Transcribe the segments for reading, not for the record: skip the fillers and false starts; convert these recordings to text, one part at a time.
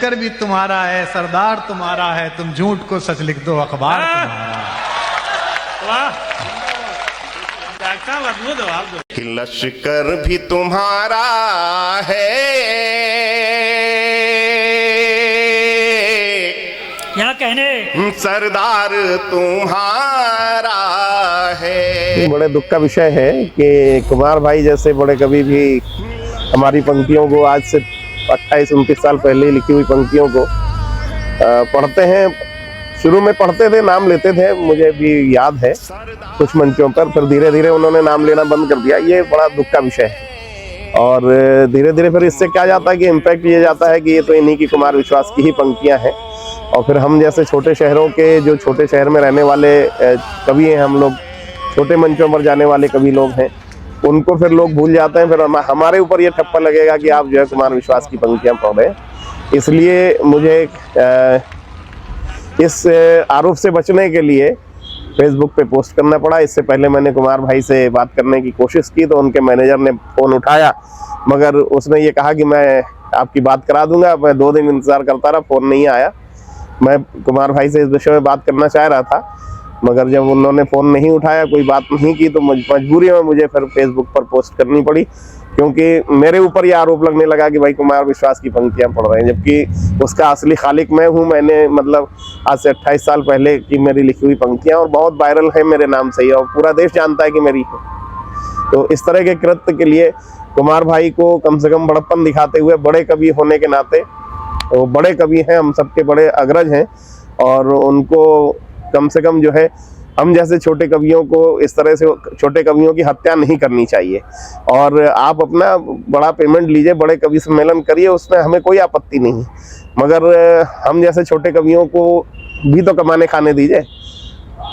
कर भी तुम्हारा है, सरदार तुम्हारा है, तुम झूठ को सच लिख दो, अखबार तुम्हारा। वाह, डॉक्टर साहब अद्भुत जवाब दो। कि लश्कर भी तुम्हारा है, क्या कहने, सरदार तुम्हारा है। बड़े दुख का विषय है कि कुमार भाई जैसे बड़े कवि भी हमारी पंक्तियों को आज से 28-29 साल पहले लिखी हुई पंक्तियों को पढ़ते हैं। शुरू में पढ़ते थे, नाम लेते थे, मुझे भी याद है कुछ मंचों पर, फिर धीरे धीरे उन्होंने नाम लेना बंद कर दिया। ये बड़ा दुख का विषय है। और धीरे धीरे फिर इससे क्या जाता है कि इम्पैक्ट ये जाता है कि ये तो इन्हीं की कुमार विश्वास की ही पंक्तियां हैं। और फिर हम जैसे छोटे शहरों के, जो छोटे शहर में रहने वाले कवि हैं, हम लोग छोटे मंचों पर जाने वाले कवि लोग हैं, उनको फिर लोग भूल जाते हैं। फिर हमारे ऊपर ये ठप्पा लगेगा कि आप जो है कुमार विश्वास की पंक्तियां पढ़ रहे हैं। इसलिए मुझे इस आरोप से बचने के लिए फेसबुक पे पोस्ट करना पड़ा। इससे पहले मैंने कुमार भाई से बात करने की कोशिश की तो उनके मैनेजर ने फ़ोन उठाया, मगर उसने ये कहा कि मैं आपकी बात करा दूंगा। मैं 2 दिन इंतज़ार करता रहा, फ़ोन नहीं आया। मैं कुमार भाई से इस विषय में बात करना चाह रहा था, मगर जब उन्होंने फ़ोन नहीं उठाया, कोई बात नहीं की, तो मजबूरी में मुझे फिर फेसबुक पर पोस्ट करनी पड़ी, क्योंकि मेरे ऊपर ये आरोप लगने लगा कि भाई कुमार विश्वास की पंक्तियां पढ़ रहे हैं, जबकि उसका असली खालिक मैं हूं। मैंने मतलब आज से 28 साल पहले की मेरी लिखी हुई पंक्तियां और बहुत वायरल है मेरे नाम से ही, और पूरा देश जानता है कि मेरी है। तो इस तरह के कृत्य के लिए कुमार भाई को कम से कम बड़प्पन दिखाते हुए, बड़े कवि होने के नाते, वो बड़े कवि हैं, हम सबके बड़े अग्रज हैं, और उनको कम से कम जो है हम जैसे छोटे कवियों को इस तरह से छोटे कवियों की हत्या नहीं करनी चाहिए। और आप अपना बड़ा पेमेंट लीजिए, बड़े कवि सम्मेलन करिए, उसमें हमें कोई आपत्ति नहीं, मगर हम जैसे छोटे कवियों को भी तो कमाने खाने दीजिए।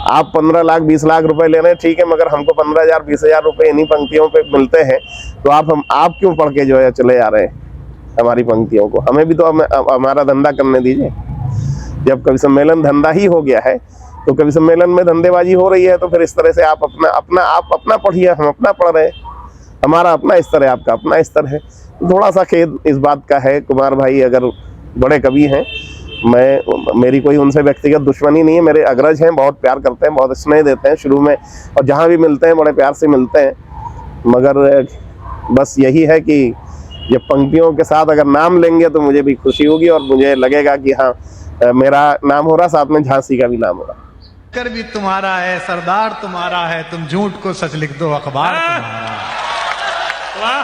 आप 15 लाख 20 लाख रुपए ले रहे हैं, ठीक है, मगर हमको 15,000 20,000 रुपये इन्हीं पंक्तियों पे मिलते हैं, तो आप क्यों पढ़ के जो है चले जा रहे हैं हमारी पंक्तियों को? हमें भी तो हमारा धंधा करने दीजिए। जब कवि सम्मेलन धंधा ही हो गया है, तो कवि सम्मेलन में धंधेबाजी हो रही है, तो फिर इस तरह से आप अपना पढ़िए, हम अपना पढ़ रहे हैं, हमारा अपना स्तर है, आपका अपना स्तर है। थोड़ा सा खेद इस बात का है। कुमार भाई अगर बड़े कवि हैं, मेरी कोई उनसे व्यक्तिगत दुश्मनी नहीं है, मेरे अग्रज हैं, बहुत प्यार करते हैं, बहुत स्नेह देते हैं शुरू में, और जहाँ भी मिलते हैं बड़े प्यार से मिलते हैं। मगर बस यही है कि जब पंक्तियों के साथ अगर नाम लेंगे तो मुझे भी खुशी होगी, और मुझे लगेगा कि हाँ मेरा नाम हो रहा, साथ में झांसी का भी नाम हो रहा। कर भी तुम्हारा है, सरदार तुम्हारा है, तुम झूठ को सच लिख दो, अखबार तुम्हारा। वाह,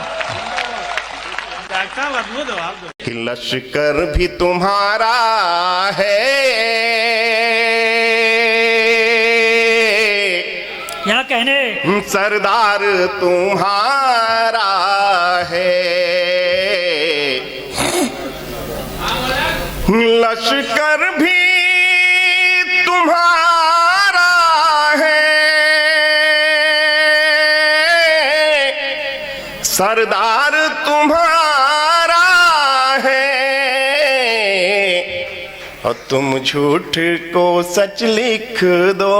डॉक्टर साहब अद्भुत जवाब दो। कि लश्कर भी तुम्हारा है, क्या कहने, सरदार तुम्हारा है। लश्कर भी तुम्हारा है, सरदार तुम्हारा है, और तुम झूठ को सच लिख दो,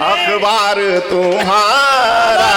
अखबार तुम्हारा